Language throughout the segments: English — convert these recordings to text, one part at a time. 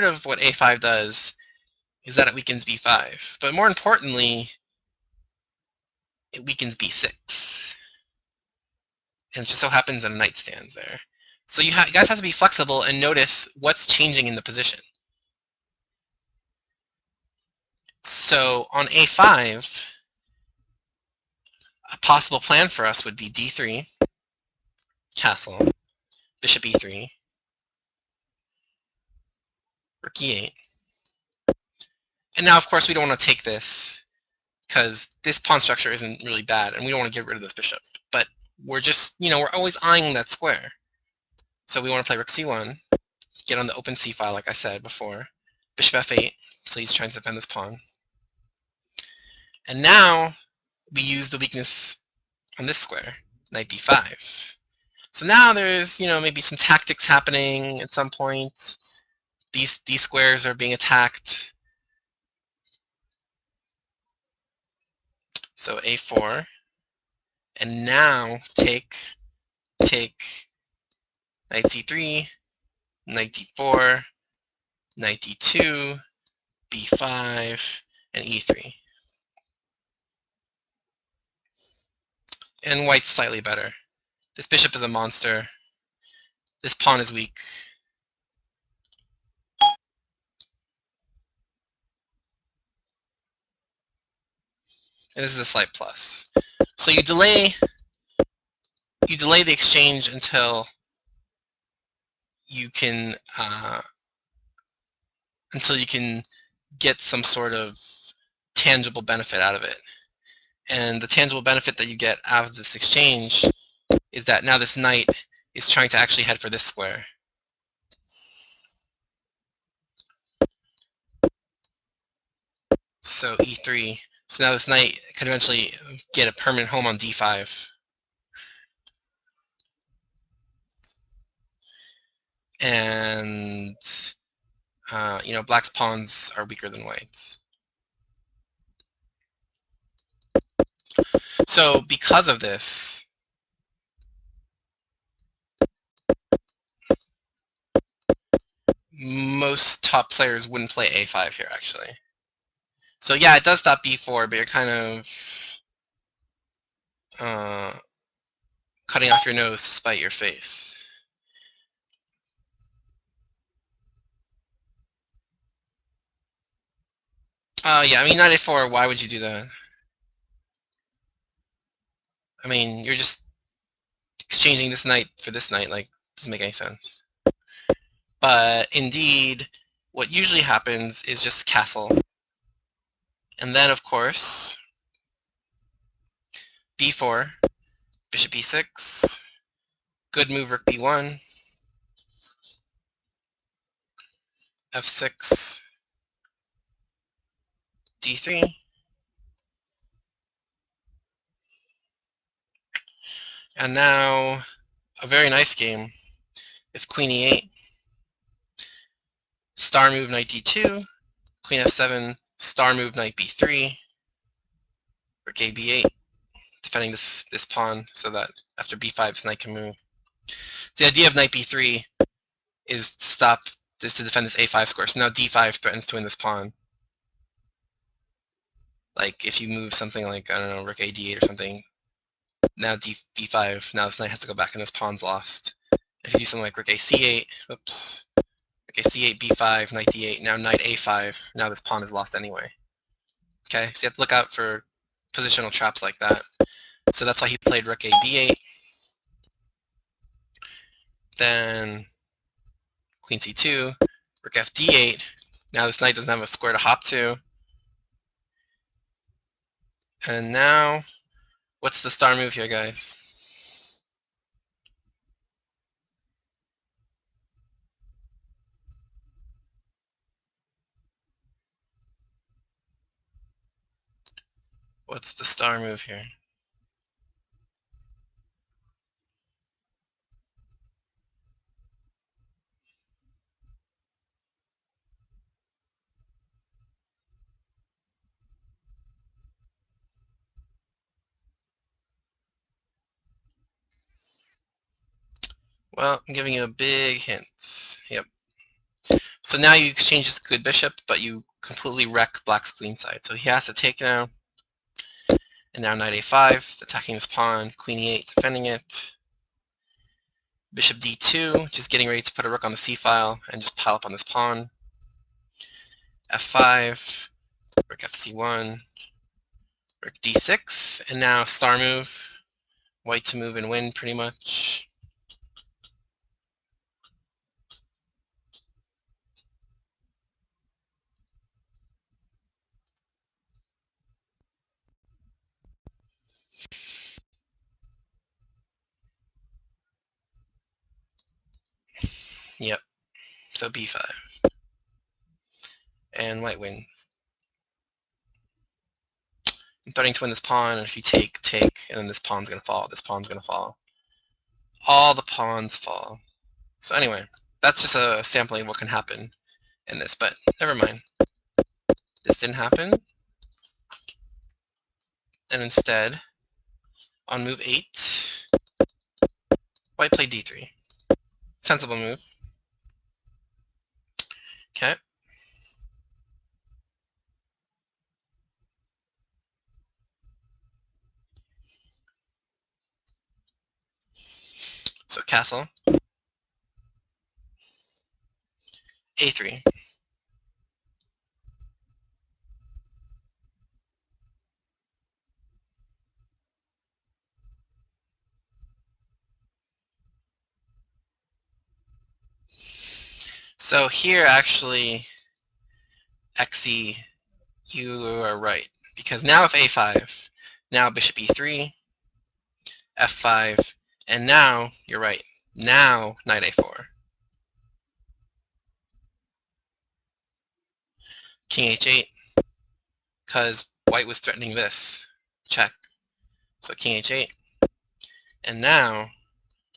of what a5 does is that it weakens b5. But more importantly, it weakens b6. And it just so happens that a knight stands there. So you guys have to be flexible and notice what's changing in the position. So on a5, a possible plan for us would be d3, castle, bishop e3, rook e8. And now, of course, we don't want to take this because this pawn structure isn't really bad, and we don't want to get rid of this bishop. But we're just, we're always eyeing that square. So we want to play rook c1, get on the open c file, like I said before, bishop f8, so he's trying to defend this pawn. And now we use the weakness on this square, knight b5. So now there's, maybe some tactics happening at some point. These squares are being attacked. So a4, and now take knight c3, knight d4, knight d2, b5, and e3. And white's slightly better. This bishop is a monster. This pawn is weak. And this is a slight plus. So you delay the exchange until you can get some sort of tangible benefit out of it. And the tangible benefit that you get out of this exchange is that now this knight is trying to actually head for this square. So e3. So now this knight could eventually get a permanent home on d5. And black's pawns are weaker than white's. So because of this, most top players wouldn't play a5 here, actually. So yeah, it does stop b4, but you're kind of cutting off your nose to spite your face. Yeah, I mean, knight a4, why would you do that? I mean, you're just exchanging this knight for this knight, like, doesn't make any sense. But indeed, what usually happens is just castle. And then, of course, b4, bishop e6, good move rook b1, f6, d3, and now a very nice game. If queen e8, star move knight d2, queen f7, star move knight b3, rook a b8, defending this pawn so that after b5 this knight can move. So the idea of knight b3 is to defend this a5 square. So now d5 threatens to win this pawn. Like if you move something like, I don't know, rook a d8 or something, now b5, now this knight has to go back and this pawn's lost. If you do something like rook a c8, oops, rook a c8, b5, knight d8, now knight a5, now this pawn is lost anyway. Okay, so you have to look out for positional traps like that. So that's why he played rook a b8, then queen c2, rook f d8. Now this knight doesn't have a square to hop to. And now, what's the star move here, guys? What's the star move here? Well, I'm giving you a big hint. Yep. So now you exchange this good bishop, but you completely wreck black's queen side. So he has to take now. And now knight a5, attacking this pawn, queen e8, defending it. Bishop d2, just getting ready to put a rook on the c file and just pile up on this pawn. f5, rook fc1, rook d6, and now star move. White to move and win pretty much. Yep, so b5. And white wins. I'm threatening to win this pawn, and if you take, and then this pawn's going to fall, this pawn's going to fall. All the pawns fall. So anyway, that's just a sampling of what can happen in this, but never mind. This didn't happen. And instead, on move 8, white played d3. Sensible move. Okay. So castle. a3. So here, actually, xe, you are right. Because now if a5, now bishop e3, f5, and now, you're right, now knight a4. King h8, because white was threatening this. Check. So king h8. And now,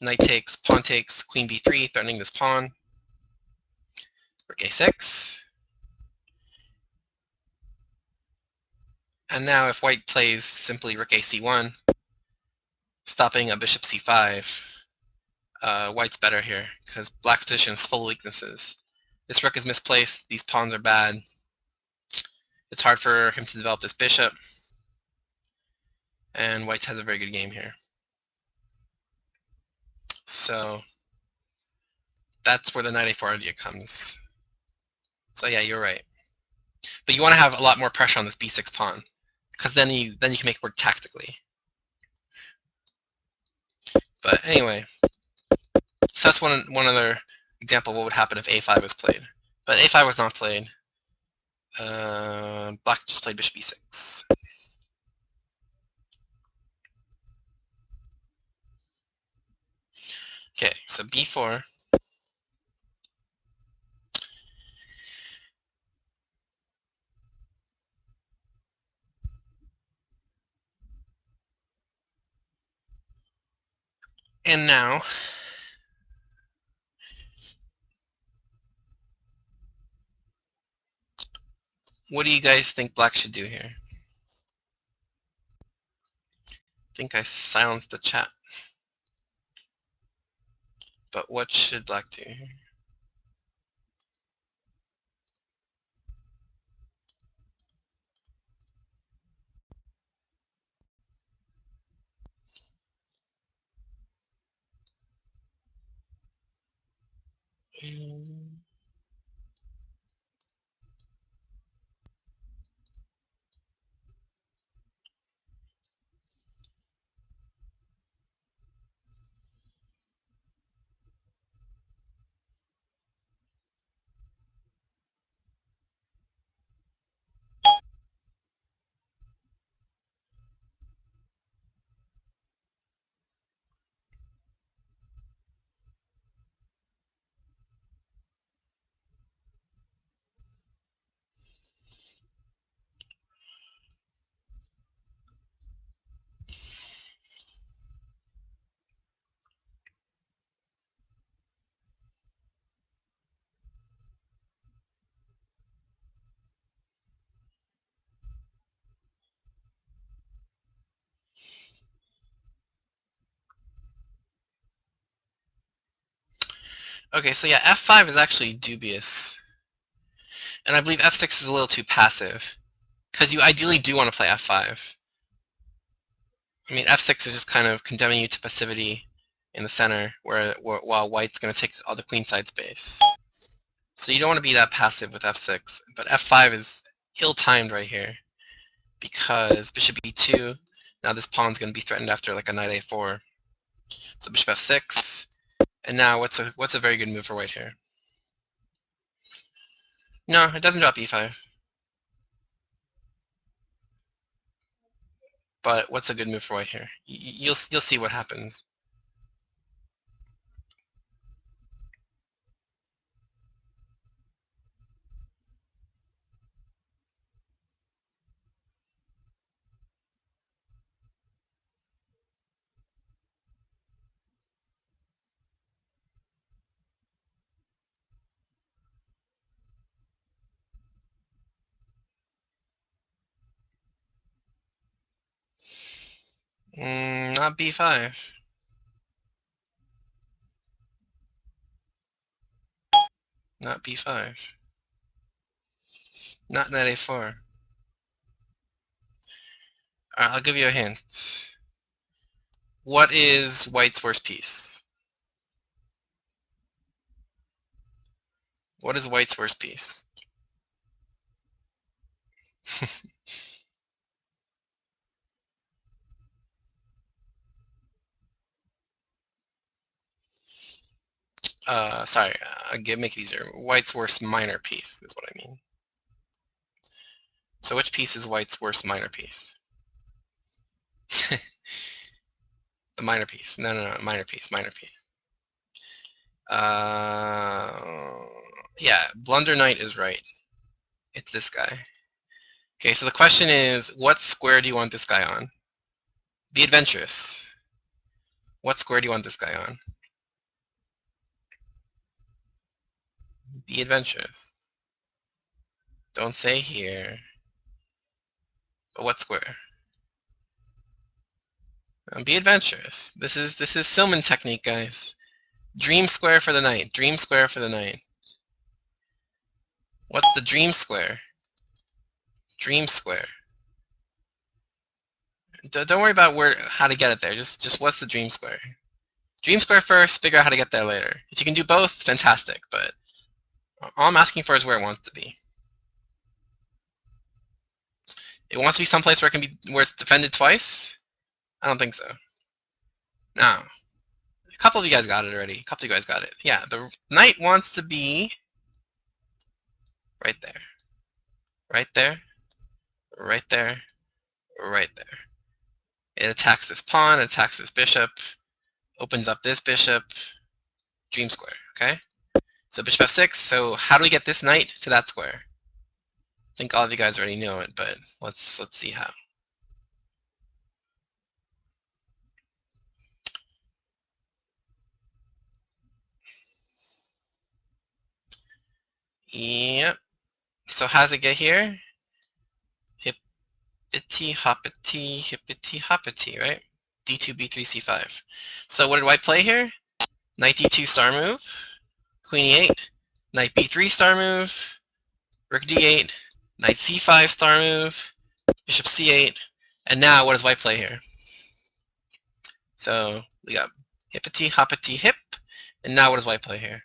knight takes, pawn takes, queen b3, threatening this pawn. Rook a6. And now if white plays simply rook ac1, stopping a bishop c5, white's better here, because black's position is full of weaknesses. This rook is misplaced, these pawns are bad. It's hard for him to develop this bishop, and white has a very good game here. So that's where the knight a4 idea comes. So yeah, you're right. But you want to have a lot more pressure on this b6 pawn, because then you can make it work tactically. But anyway, so that's one other example of what would happen if a5 was played. But a5 was not played. Black just played bishop e6. Okay, so b4. And now, what do you guys think black should do here? I think I silenced the chat. But what should black do here? Okay, so yeah, f5 is actually dubious. And I believe f6 is a little too passive, because you ideally do want to play f5. I mean, f6 is just kind of condemning you to passivity in the center, while white's going to take all the queenside space. So you don't want to be that passive with f6, but f5 is ill-timed right here, because bishop e2, now this pawn's going to be threatened after like a knight a4. So bishop f6, and now what's a very good move for white here? No, it doesn't drop e5. But what's a good move for white here? You'll see what happens. Not b5. Not b5. Not knight a4. Alright, I'll give you a hint. What is white's worst piece? What is white's worst piece? Sorry, make it easier. White's worst minor piece is what I mean. So which piece is white's worst minor piece? The minor piece. No, minor piece. Yeah, blunder knight is right. It's this guy. Okay, so the question is, what square do you want this guy on? Be adventurous. What square do you want this guy on? Be adventurous. Don't say here. But what square? Be adventurous. This is Silman technique, guys. Dream square for the knight. Dream square for the knight. What's the dream square? Dream square. Don't worry about how to get it there. Just what's the dream square? Dream square first, figure out how to get there later. If you can do both, fantastic, but all I'm asking for is where it wants to be. It wants to be someplace where it's defended twice? I don't think so. No. A couple of you guys got it already. A couple of you guys got it. Yeah, the knight wants to be right there. Right there. Right there. Right there. It attacks this pawn, attacks this bishop, opens up this bishop, dream square, okay? So bishop f6, so how do we get this knight to that square? I think all of you guys already know it, but let's see how. Yep. So how does it get here? Hippity hoppity, hippity hoppity, right? d2, b3, c5. So what did white play here? Knight d2 star move, queen e8, knight b3 star move, rook d8, knight c5 star move, bishop c8, and now what does white play here? So we got hippity hoppity hip, and now what does white play here?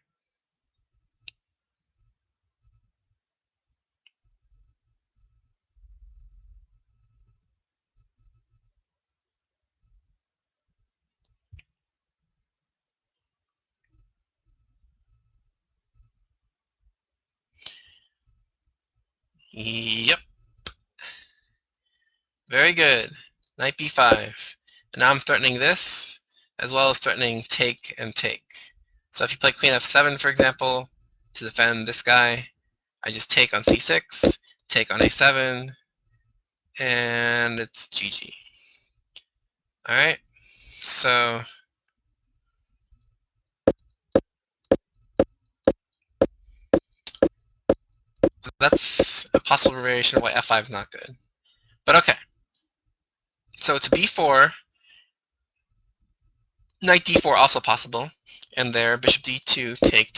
Yep. Very good. Knight b5. And now I'm threatening this, as well as threatening take and take. So if you play queen f7, for example, to defend this guy, I just take on c6, take on a7, and it's GG. Alright, so that's a possible variation of why f5 is not good. But okay. So it's b4, knight d4 also possible, and there bishop d2, take,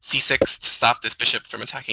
c6 to stop this bishop from attacking